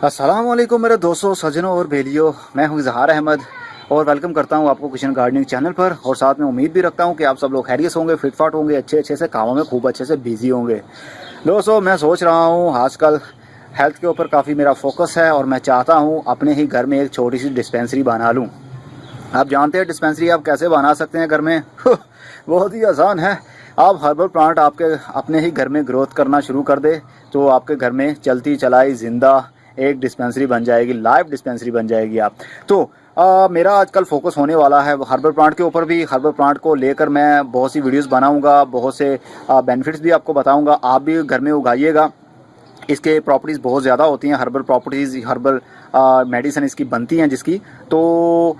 अस्सलामुअलैकुम मेरे दोस्तों, सज्जनों और भेलियों। मैं हूं इजहार अहमद और वेलकम करता हूं आपको किचन गार्डनिंग चैनल पर। और साथ में उम्मीद भी रखता हूं कि आप सब लोग खैरियत होंगे, फिटफाट होंगे, अच्छे से कामों में खूब अच्छे से बिजी होंगे। दोस्तों, मैं सोच रहा हूं आजकल हेल्थ के ऊपर काफ़ी मेरा फोकस है और मैं चाहता हूं अपने ही घर में एक छोटी सी डिस्पेंसरी बना लूं। आप जानते हैं डिस्पेंसरी आप कैसे बना सकते हैं घर में? बहुत ही आसान है। आप हर्बल प्लांट आपके अपने ही घर में ग्रोथ करना शुरू कर दे तो आपके घर में चलती चलाई जिंदा एक डिस्पेंसरी बन जाएगी, लाइव डिस्पेंसरी बन जाएगी आप। तो मेरा आजकल फोकस होने वाला है हर्बल प्लांट के ऊपर भी। हर्बल प्लांट को लेकर मैं बहुत सी वीडियोस बनाऊंगा, बहुत से बेनिफिट्स भी आपको बताऊंगा। आप भी घर में उगाइएगा। इसके प्रॉपर्टीज़ बहुत ज़्यादा होती हैं, हर्बल प्रॉपर्टीज़, हर्बल मेडिसिन इसकी बनती हैं जिसकी। तो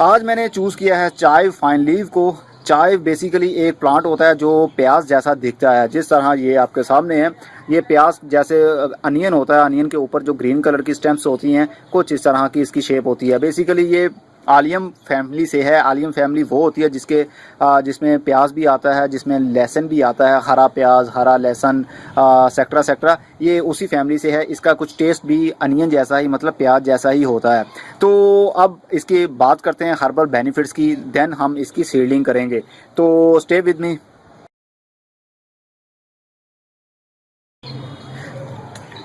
आज मैंने चूज़ किया है चाइव फाइन लीफ को। चाइव बेसिकली एक प्लांट होता है जो प्याज जैसा दिखता है, जिस तरह ये आपके सामने है। ये प्याज जैसे अनियन होता है, अनियन के ऊपर जो ग्रीन कलर की स्टेम्स होती हैं, कुछ इस तरह की इसकी शेप होती है। बेसिकली ये आलियम फैमिली से है। आलियम फैमिली वो होती है जिसमें प्याज भी आता है, जिसमें लहसुन भी आता है, हरा प्याज, हरा लहसुन, सेक्ट्रा सेक्ट्रा, ये उसी फैमिली से है। इसका कुछ टेस्ट भी अनियन जैसा ही, मतलब प्याज जैसा ही होता है। तो अब इसकी बात करते हैं हर्बल बेनिफिट्स की, देन हम इसकी सीडलिंग करेंगे। तो स्टे विद मी।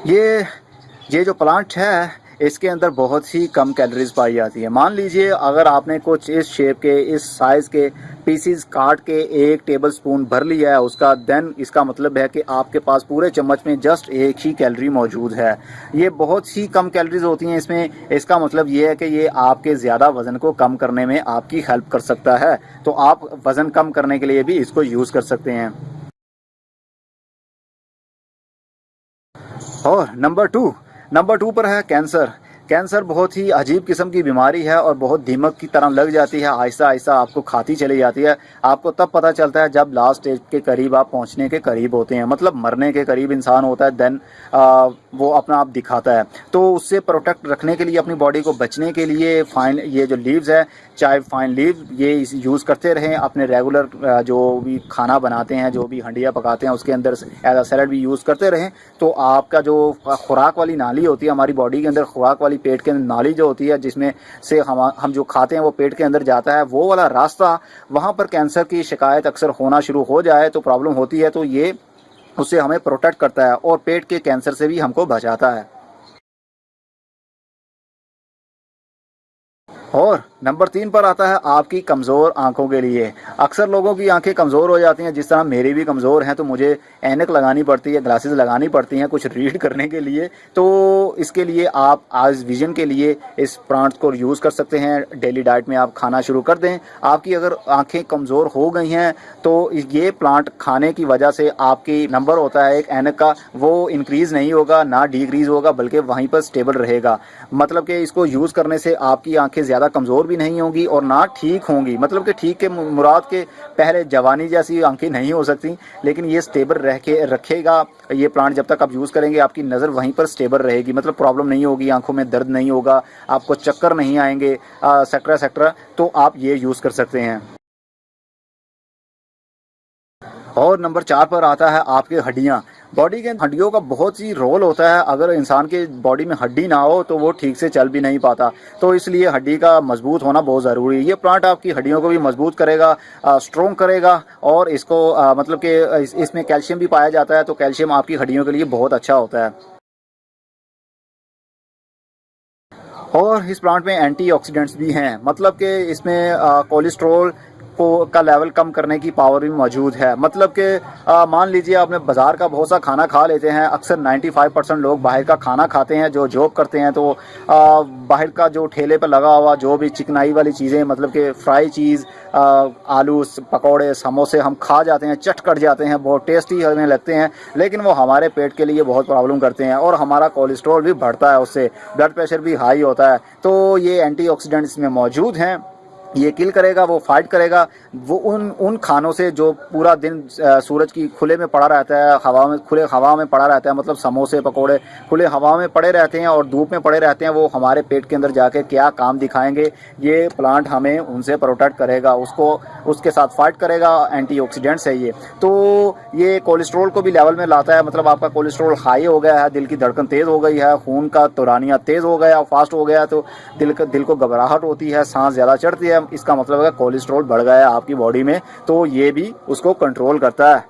ये जो प्लांट है इसके अंदर बहुत ही कम कैलोरीज पाई जाती है। मान लीजिए अगर आपने कुछ इस शेप के, इस साइज़ के पीसीज काट के 1 टेबल स्पून भर लिया है उसका, देन इसका मतलब है कि आपके पास पूरे चम्मच में जस्ट एक ही कैलोरी मौजूद है। ये बहुत ही कम कैलोरीज होती हैं इसमें। इसका मतलब ये है कि ये आपके ज़्यादा वज़न को कम करने में आपकी हेल्प कर सकता है। तो आप वज़न कम करने के लिए भी इसको यूज़ कर सकते हैं। और नंबर टू पर है कैंसर। कैंसर बहुत ही अजीब किस्म की बीमारी है और बहुत दीमक की तरह लग जाती है, आहिस्ता आहिस्ता आपको खाती चली जाती है। आपको तब पता चलता है जब लास्ट स्टेज के करीब आप पहुंचने के करीब होते हैं, मतलब मरने के करीब इंसान होता है, देन वो अपना आप दिखाता है। तो उससे प्रोटेक्ट रखने के लिए, अपनी बॉडी को बचने के लिए ये जो लीव्स है, चाहे फाइन लीव, ये यूज़ करते रहें। अपने रेगुलर जो भी खाना बनाते हैं, जो भी हंडिया पकाते हैं, उसके अंदर एज अ सैलड भी यूज़ करते रहें। तो आपका जो खुराक वाली नाली होती है हमारी बॉडी के अंदर, खुराक वाली पेट के अंदर नाली जो होती है जिसमें से हम जो खाते हैं वो पेट के अंदर जाता है, वो वाला रास्ता, वहाँ पर कैंसर की शिकायत अक्सर होना शुरू हो जाए तो प्रॉब्लम होती है। तो ये उससे हमें प्रोटेक्ट करता है और पेट के कैंसर से भी हमको बचाता है। और नंबर 3 पर आता है आपकी कमज़ोर आंखों के लिए। अक्सर लोगों की आंखें कमज़ोर हो जाती हैं, जिस तरह मेरी भी कमज़ोर हैं, तो मुझे ऐनक लगानी पड़ती है, ग्लासेस लगानी पड़ती हैं कुछ रीड करने के लिए। तो इसके लिए आप आज विजन के लिए इस प्लांट को यूज़ कर सकते हैं। डेली डाइट में आप खाना शुरू कर दें। आपकी अगर आंखें कमज़ोर हो गई हैं तो ये प्लांट खाने की वजह से आपकी नंबर होता है एक ऐनक का, वो इंक्रीज़ नहीं होगा ना डिक्रीज़ होगा, बल्कि वहीं पर स्टेबल रहेगा। मतलब कि इसको यूज़ करने से आपकी आंखें ज़्यादा कमज़ोर भी नहीं होंगी और ना ठीक होंगी। मतलब कि ठीक के मुराद के पहले जवानी जैसी आंखें नहीं हो सकती, लेकिन ये स्टेबल रखेगा। ये प्लांट जब तक आप यूज़ करेंगे आपकी नज़र वहीं पर स्टेबल रहेगी, मतलब प्रॉब्लम नहीं होगी, आंखों में दर्द नहीं होगा, आपको चक्कर नहीं आएंगे, सेक्ट्रा। तो आप ये यूज़ कर सकते हैं। और नंबर 4 पर आता है आपकी हड्डियाँ। बॉडी के हड्डियों का बहुत ही रोल होता है। अगर इंसान के बॉडी में हड्डी ना हो तो वो ठीक से चल भी नहीं पाता, तो इसलिए हड्डी का मजबूत होना बहुत ज़रूरी है। ये प्लांट आपकी हड्डियों को भी मजबूत करेगा, स्ट्रॉन्ग करेगा। और इसको मतलब कि इसमें कैल्शियम भी पाया जाता है, तो कैल्शियम आपकी हड्डियों के लिए बहुत अच्छा होता है। और इस प्लांट में एंटीऑक्सीडेंट्स भी हैं, मतलब कि इसमें कोलेस्ट्रॉल का लेवल कम करने की पावर भी मौजूद है। मतलब कि मान लीजिए आपने बाज़ार का बहुत सा खाना खा लेते हैं। अक्सर 95% लोग बाहर का खाना खाते हैं जो जॉब करते हैं, तो बाहर का जो ठेले पर लगा हुआ जो भी चिकनाई वाली चीज़ें, मतलब कि फ्राई चीज़, आलू पकौड़े, समोसे हम खा जाते हैं, चट कर जाते हैं, बहुत टेस्टी हमें लगते हैं, लेकिन वो हमारे पेट के लिए बहुत प्रॉब्लम करते हैं और हमारा कोलेस्ट्रॉल भी बढ़ता है, उससे ब्लड प्रेशर भी हाई होता है। तो ये एंटीऑक्सीडेंट्स में मौजूद हैं ये किल करेगा, वो फाइट करेगा। वो उन खानों से जो पूरा दिन सूरज की खुले में पड़ा रहता है, हवा में, खुले हवा में पड़ा रहता है, मतलब समोसे पकोड़े खुले हवा में पड़े रहते हैं और धूप में पड़े रहते हैं, वो हमारे पेट के अंदर जाके क्या काम दिखाएंगे। ये प्लांट हमें उनसे प्रोटेक्ट करेगा, उसको उसके साथ फाइट करेगा। एंटीऑक्सीडेंट्स है ये। तो ये कोलेस्ट्रॉल को भी लेवल में लाता है, मतलब आपका कोलेस्ट्रॉल हाई हो गया है, दिल की धड़कन तेज़ हो गई है, खून का दौरानिया तेज़ हो गया, फास्ट हो गया, तो दिल को घबराहट होती है, सांस ज़्यादा चढ़ती है, इसका मतलब है कोलेस्ट्रॉल बढ़ गया है आपकी बॉडी में, तो ये भी उसको कंट्रोल करता है।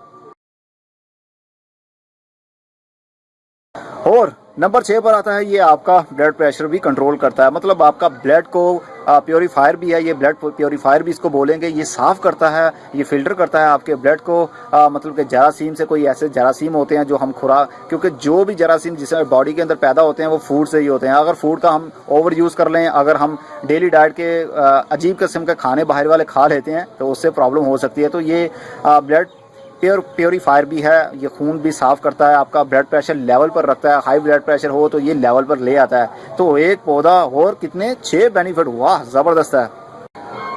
और नंबर 6 पर आता है, ये आपका ब्लड प्रेशर भी कंट्रोल करता है, मतलब आपका ब्लड को प्योरीफायर भी है, ये ब्लड प्योरीफायर भी इसको बोलेंगे। ये साफ़ करता है, ये फिल्टर करता है आपके ब्लड को, मतलब कि जरासीम से, कोई ऐसे जरासीम होते हैं जो हम खुराक, क्योंकि जो भी जरासीम जिसे बॉडी के अंदर पैदा होते हैं वो फूड से ही होते हैं। अगर फूड का हम ओवर यूज़ कर लें, अगर हम डेली डाइट के अजीब किस्म के खाने बाहर वाले खा लेते हैं, तो उससे प्रॉब्लम हो सकती है। तो ये ब्लड प्योरीफायर भी है, ये खून भी साफ़ करता है, आपका ब्लड प्रेशर लेवल पर रखता है, हाई ब्लड प्रेशर हो तो ये लेवल पर ले आता है। तो एक पौधा और कितने 6 बेनिफिट, वाह ज़बरदस्त है।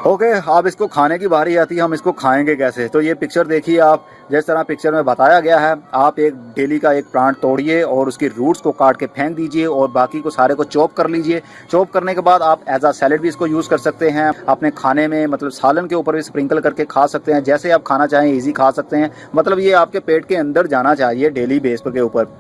ओके, अब इसको खाने की बारी आती है, हम इसको खाएंगे कैसे। तो ये पिक्चर देखिए आप, जिस तरह पिक्चर में बताया गया है, आप एक डेली का एक प्लांट तोड़िए और उसकी रूट्स को काट के फेंक दीजिए और बाकी को सारे को चॉप कर लीजिए। चॉप करने के बाद आप एज अ सैलेड भी इसको यूज़ कर सकते हैं, अपने खाने में, मतलब सालन के ऊपर भी स्प्रिंकल करके खा सकते हैं, जैसे आप खाना चाहें ईजी खा सकते हैं। मतलब ये आपके पेट के अंदर जाना चाहिए डेली बेस के ऊपर।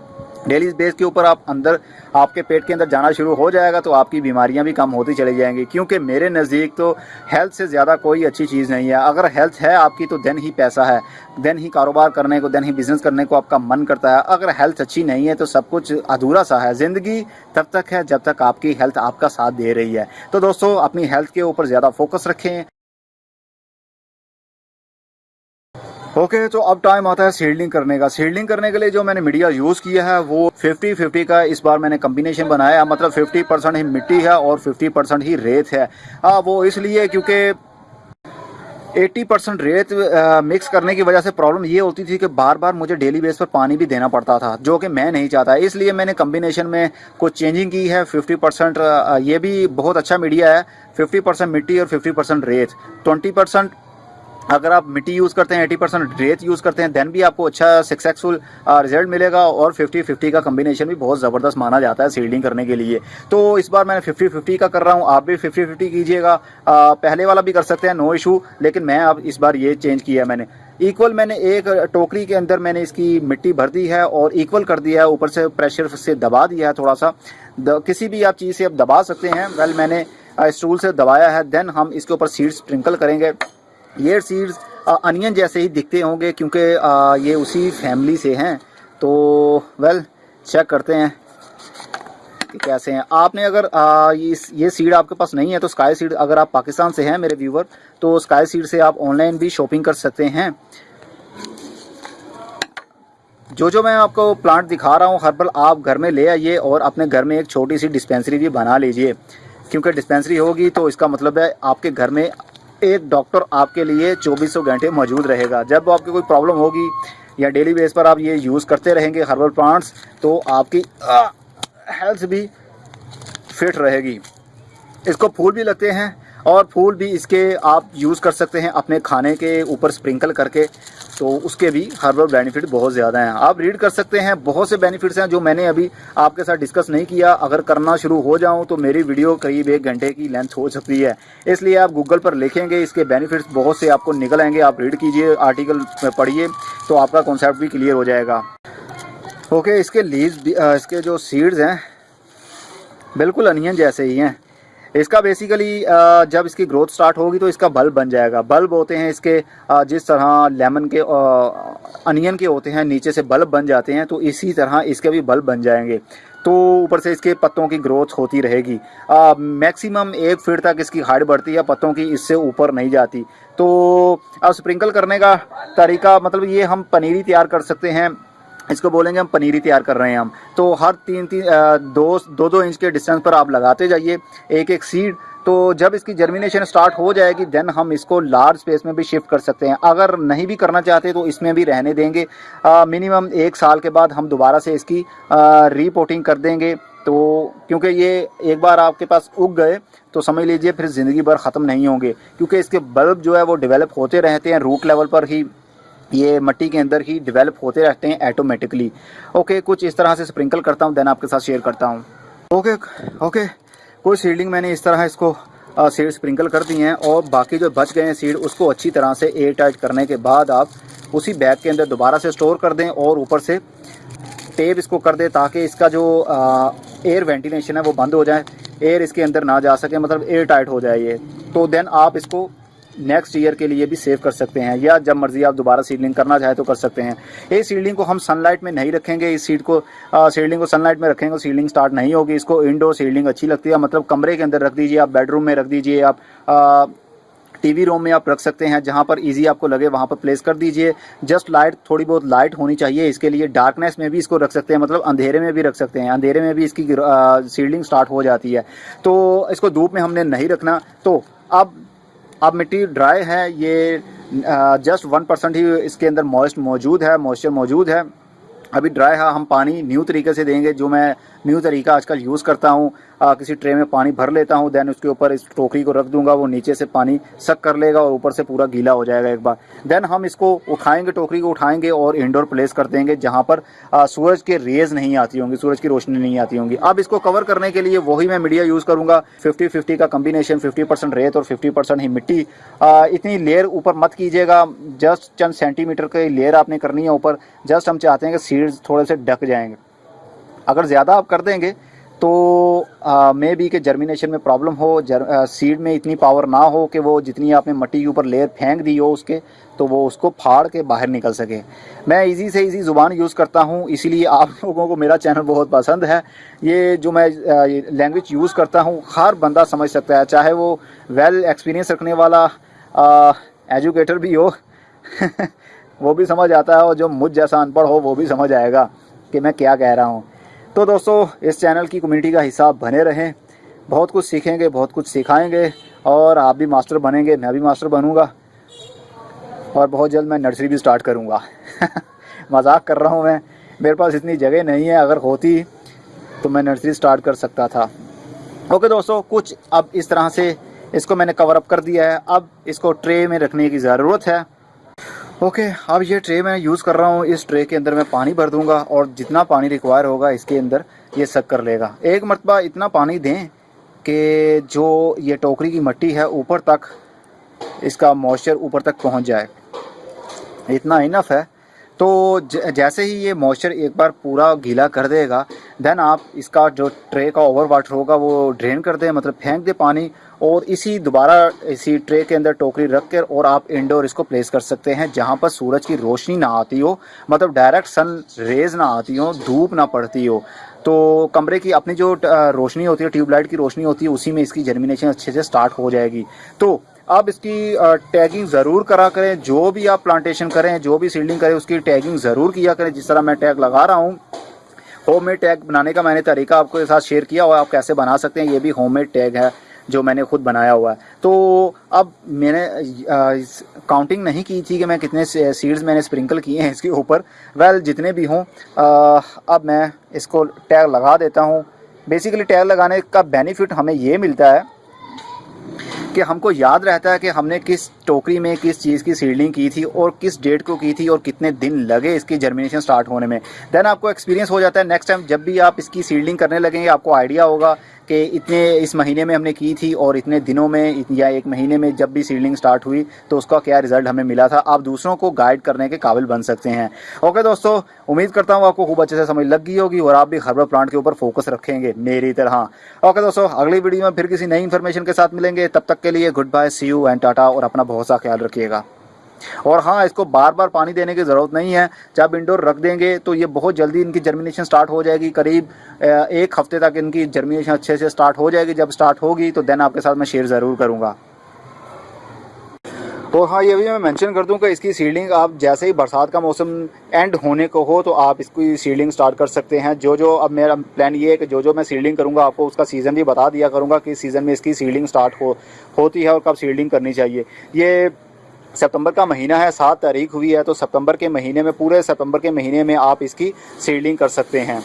डेली बेस के ऊपर आप अंदर, आपके पेट के अंदर जाना शुरू हो जाएगा तो आपकी बीमारियां भी कम होती चली जाएंगी। क्योंकि मेरे नज़दीक तो हेल्थ से ज़्यादा कोई अच्छी चीज़ नहीं है। अगर हेल्थ है आपकी तो देन ही पैसा है, देन ही कारोबार करने को, देन ही बिज़नेस करने को आपका मन करता है। अगर हेल्थ अच्छी नहीं है तो सब कुछ अधूरा सा है। ज़िंदगी तब तक है जब तक आपकी हेल्थ आपका साथ दे रही है। तो दोस्तों, अपनी हेल्थ के ऊपर ज़्यादा फोकस रखें। ओके, तो अब टाइम आता है सीडलिंग करने का। सीडलिंग करने के लिए जो मैंने मीडिया यूज़ किया है वो 50-50 का इस बार मैंने कम्बिनेशन बनाया है, मतलब 50% ही मिट्टी है और 50% ही रेत है। वो इसलिए क्योंकि 80% रेत मिक्स करने की वजह से प्रॉब्लम ये होती थी कि बार बार मुझे डेली बेस पर पानी भी देना पड़ता था, जो कि मैं नहीं चाहता। इसलिए मैंने कम्बिनेशन में कुछ चेंजिंग की है। 50% ये भी बहुत अच्छा मीडिया है, 50% मिट्टी और 50% रेत। 20% अगर आप मिट्टी यूज़ करते हैं, 80% रेत यूज़ करते हैं, देन भी आपको अच्छा सक्सेसफुल रिजल्ट मिलेगा। और 50-50 का कम्बिनेशन भी बहुत ज़बरदस्त माना जाता है सीडलिंग करने के लिए। तो इस बार मैंने 50-50 का कर रहा हूँ, आप भी 50-50 कीजिएगा। पहले वाला भी कर सकते हैं, नो इशू, लेकिन मैं अब इस बार ये चेंज किया मैंने। इक्वल मैंने एक टोकरी के अंदर मैंने इसकी मिट्टी भर दी है और इक्वल कर दिया है, ऊपर से प्रेशर से दबा दिया है थोड़ा सा। किसी भी आप चीज़ से आप दबा सकते हैं। वेल, मैंने स्टूल से दबाया है। देन हम इसके ऊपर सीड्स स्प्रिंकल करेंगे। ये सीड्स अनियन जैसे ही दिखते होंगे क्योंकि ये उसी फैमिली से हैं। तो वेल, चेक करते हैं कि कैसे हैं। आपने अगर ये सीड आपके पास नहीं है तो स्काई सीड, अगर आप पाकिस्तान से हैं मेरे व्यूवर, तो स्काई सीड से आप ऑनलाइन भी शॉपिंग कर सकते हैं। जो मैं आपको प्लांट दिखा रहा हूँ हर्बल, आप घर में ले आइए और अपने घर में एक छोटी सी डिस्पेंसरी भी बना लीजिए। क्योंकि डिस्पेंसरी होगी तो इसका मतलब है आपके घर में एक डॉक्टर आपके लिए 2400 घंटे मौजूद रहेगा। जब आपकी कोई प्रॉब्लम होगी या डेली बेस पर आप ये यूज़ करते रहेंगे हर्बल प्लांट्स, तो आपकी हेल्थ भी फिट रहेगी। इसको फूल भी लगते हैं और फूल भी इसके आप यूज़ कर सकते हैं अपने खाने के ऊपर स्प्रिंकल करके, तो उसके भी हर्बल बेनिफिट बहुत ज़्यादा हैं। आप रीड कर सकते हैं, बहुत से बेनिफिट्स हैं जो मैंने अभी आपके साथ डिस्कस नहीं किया। अगर करना शुरू हो जाऊं तो मेरी वीडियो करीब 1 घंटे की लेंथ हो सकती है, इसलिए आप गूगल पर लिखेंगे, इसके बेनिफिट्स बहुत से आपको निकल आएंगे। आप रीड कीजिए, आर्टिकल में पढ़िए, तो आपका कॉन्सेप्ट भी क्लियर हो जाएगा। ओके, इसके लीव्स, इसके जो सीड्स हैं बिल्कुल अनियन जैसे ही हैं। इसका बेसिकली जब इसकी ग्रोथ स्टार्ट होगी तो इसका बल्ब बन जाएगा। बल्ब होते हैं इसके, जिस तरह लेमन के अनियन के होते हैं, नीचे से बल्ब बन जाते हैं, तो इसी तरह इसके भी बल्ब बन जाएंगे। तो ऊपर से इसके पत्तों की ग्रोथ होती रहेगी। मैक्सिमम 1 फीट तक इसकी हाइट बढ़ती है पत्तों की, इससे ऊपर नहीं जाती। तो अब स्प्रिंकल करने का तरीका, मतलब ये हम पनीरी तैयार कर सकते हैं, इसको बोलेंगे हम पनीरी तैयार कर रहे हैं हम। तो हर 2-2 इंच के डिस्टेंस पर आप लगाते जाइए एक एक सीड। तो जब इसकी जर्मिनेशन स्टार्ट हो जाएगी देन हम इसको लार्ज स्पेस में भी शिफ्ट कर सकते हैं। अगर नहीं भी करना चाहते तो इसमें भी रहने देंगे। मिनिमम 1 साल के बाद हम दोबारा से इसकी रीपोर्टिंग कर देंगे तो क्योंकि ये एक बार आपके पास उग गए तो समझ लीजिए फिर ज़िंदगी भर ख़त्म नहीं होंगे, क्योंकि इसके बल्ब जो है वो डेवलप होते रहते हैं, रूट लेवल पर ही ये मिट्टी के अंदर ही डेवलप होते रहते हैं ऑटोमेटिकली। ओके, कुछ इस तरह से स्प्रिंकल करता हूँ, देन आपके साथ शेयर करता हूँ। ओके, कुछ सीडलिंग मैंने इस तरह इसको सीड स्प्रिंकल कर दी हैं, और बाकी जो बच गए हैं सीड उसको अच्छी तरह से एयर टाइट करने के बाद आप उसी बैग के अंदर दोबारा से स्टोर कर दें और ऊपर से टेप इसको कर दें ताकि इसका जो एयर वेंटिलेशन है वो बंद हो जाए, एयर इसके अंदर ना जा सके, मतलब एयर टाइट हो जाए ये। तो देन आप इसको नेक्स्ट ईयर के लिए भी सेव कर सकते हैं, या जब मर्जी आप दोबारा सीडलिंग करना चाहे तो कर सकते हैं। इस सीडलिंग को हम सनलाइट में नहीं रखेंगे, इस सीडलिंग को सनलाइट में रखेंगे तो सीडलिंग स्टार्ट नहीं होगी। इसको इंडोर सीडलिंग अच्छी लगती है, मतलब कमरे के अंदर रख दीजिए, आप बेडरूम में रख दीजिए, आप टीवी रूम में आप रख सकते हैं, जहाँ पर इजी आपको लगे वहाँ पर प्लेस कर दीजिए। जस्ट लाइट, थोड़ी बहुत लाइट होनी चाहिए इसके लिए। डार्कनेस में भी इसको रख सकते हैं, मतलब अंधेरे में भी रख सकते हैं, अंधेरे में भी इसकी सीडलिंग स्टार्ट हो जाती है। तो इसको धूप में हमने नहीं रखना। तो अब मिट्टी ड्राई है, ये जस्ट 1% ही इसके अंदर मॉइस्चर मौजूद है, अभी ड्राई है। हम पानी न्यू तरीके से देंगे, जो मैं न्यू तरीका आजकल यूज़ करता हूँ। किसी ट्रे में पानी भर लेता हूँ, देन उसके ऊपर इस टोकरी को रख दूंगा, वो नीचे से पानी सक कर लेगा और ऊपर से पूरा गीला हो जाएगा एक बार। देन हम इसको उठाएंगे, टोकरी को उठाएंगे और इंडोर प्लेस कर देंगे, जहाँ पर सूरज के रेज नहीं आती होंगी, सूरज की रोशनी नहीं आती होंगी। अब इसको कवर करने के लिए वही मैं मीडिया यूज़ करूँगा, 50-50 का कम्बिनेशन, 50% रेत और 50% ही मिट्टी। इतनी लेयर ऊपर मत कीजिएगा, जस्ट चंद सेंटीमीटर की लेयर आपने करनी है ऊपर। जस्ट हम चाहते हैं कि सीड्स थोड़े से ढक जाएंगे। अगर ज़्यादा आप कर देंगे तो मे बी के जर्मिनेशन में प्रॉब्लम हो, सीड में इतनी पावर ना हो कि वो जितनी आपने मिट्टी के ऊपर लेयर फेंक दी हो उसके, तो वो उसको फाड़ के बाहर निकल सके। मैं इजी से इजी ज़ुबान यूज़ करता हूँ, इसीलिए आप लोगों को मेरा चैनल बहुत पसंद है। ये जो मैं लैंग्वेज यूज़ करता हूँ हर बंदा समझ सकता है, चाहे वो वेल एक्सपीरियंस रखने वाला एजुकेटर भी हो वो भी समझ आता है, और जो मुझ जैसा अनपढ़ हो वो भी समझ आएगा कि मैं क्या कह रहा हूँ। तो दोस्तों, इस चैनल की कम्युनिटी का हिस्सा बने रहें, बहुत कुछ सीखेंगे, बहुत कुछ सिखाएंगे, और आप भी मास्टर बनेंगे, मैं भी मास्टर बनूंगा, और बहुत जल्द मैं नर्सरी भी स्टार्ट करूंगा मजाक कर रहा हूं मैं, मेरे पास इतनी जगह नहीं है, अगर होती तो मैं नर्सरी स्टार्ट कर सकता था। ओके दोस्तों, कुछ अब इस तरह से इसको मैंने कवर अप कर दिया है। अब इसको ट्रे में रखने की ज़रूरत है। ओके, अब ये ट्रे मैं यूज़ कर रहा हूँ, इस ट्रे के अंदर मैं पानी भर दूंगा, और जितना पानी रिक्वायर होगा इसके अंदर ये सक कर लेगा। एक मरतबा इतना पानी दें कि जो ये टोकरी की मिट्टी है ऊपर तक, इसका मॉइस्चर ऊपर तक पहुँच जाए, इतना इनफ है। तो जैसे ही ये मॉइस्चर एक बार पूरा गीला कर देगा, देन आप इसका जो ट्रे का ओवर वाटर होगा वो ड्रेन कर दें, मतलब फेंक दे पानी, और दोबारा इसी ट्रे के अंदर टोकरी रख कर और आप इंडोर इसको प्लेस कर सकते हैं, जहाँ पर सूरज की रोशनी ना आती हो, मतलब डायरेक्ट सन रेज ना आती हो, धूप ना पड़ती हो। तो कमरे की अपनी जो रोशनी होती है, ट्यूबलाइट की रोशनी होती है, उसी में इसकी जर्मिनेशन अच्छे से स्टार्ट हो जाएगी। तो आप इसकी टैगिंग ज़रूर करा करें, जो भी आप प्लांटेशन करें, जो भी सीडलिंग करें, उसकी टैगिंग ज़रूर किया करें, जिस तरह मैं टैग लगा रहा हूँ। होममेड टैग बनाने का मैंने तरीका आपके साथ शेयर किया हुआ है, आप कैसे बना सकते हैं, ये भी होममेड टैग है जो मैंने खुद बनाया हुआ है। तो अब मैंने काउंटिंग नहीं की थी कि मैं कितने सीड्स मैंने स्प्रिंकल किए हैं इसके ऊपर, जितने भी हों, अब मैं इसको टैग लगा देता हूँ। बेसिकली टैग लगाने का बेनिफिट हमें ये मिलता है कि हमको याद रहता है कि हमने किस टोकरी में किस चीज़ की सीडलिंग की थी और किस डेट को की थी और कितने दिन लगे इसकी जर्मिनेशन स्टार्ट होने में। देन आपको एक्सपीरियंस हो जाता है, नेक्स्ट टाइम जब भी आप इसकी सीडलिंग करने लगेंगे आपको आइडिया होगा कि इतने इस महीने में हमने की थी और इतने दिनों में या एक महीने में जब भी सीडलिंग स्टार्ट हुई तो उसका क्या रिजल्ट हमें मिला था। आप दूसरों को गाइड करने के काबिल बन सकते हैं। ओके दोस्तों, उम्मीद करता हूँ आपको खूब अच्छे से समझ लग गई होगी और आप भी हर्बल प्लांट के ऊपर फोकस रखेंगे मेरी तरह। ओके दोस्तों, अगली वीडियो में फिर किसी नई इन्फॉर्मेशन के साथ मिलेंगे, तब तक के लिए goodbye, see you and tata, और अपना बहुत सा ख्याल रखिएगा। और हाँ, इसको बार बार पानी देने की ज़रूरत नहीं है, जब इंडोर रख देंगे तो ये बहुत जल्दी इनकी जर्मिनेशन स्टार्ट हो जाएगी, करीब एक हफ्ते तक इनकी जर्मिनेशन अच्छे से स्टार्ट हो जाएगी। जब स्टार्ट होगी तो देन आपके साथ मैं शेयर ज़रूर करूँगा। और हाँ, ये भी मैं मेंशन कर दूं कि इसकी सीडलिंग आप जैसे ही बरसात का मौसम एंड होने को हो तो आप इसकी सीडलिंग स्टार्ट कर सकते हैं। जो अब मेरा प्लान ये है कि जो मैं सीडलिंग करूंगा आपको उसका सीज़न भी बता दिया करूंगा कि सीज़न में इसकी सीडलिंग स्टार्ट होती है और कब सीडलिंग करनी चाहिए। ये सितंबर का महीना है, 7 तारीख हुई है, तो सितंबर के महीने में, पूरे सितंबर के महीने में आप इसकी सीडलिंग कर सकते हैं।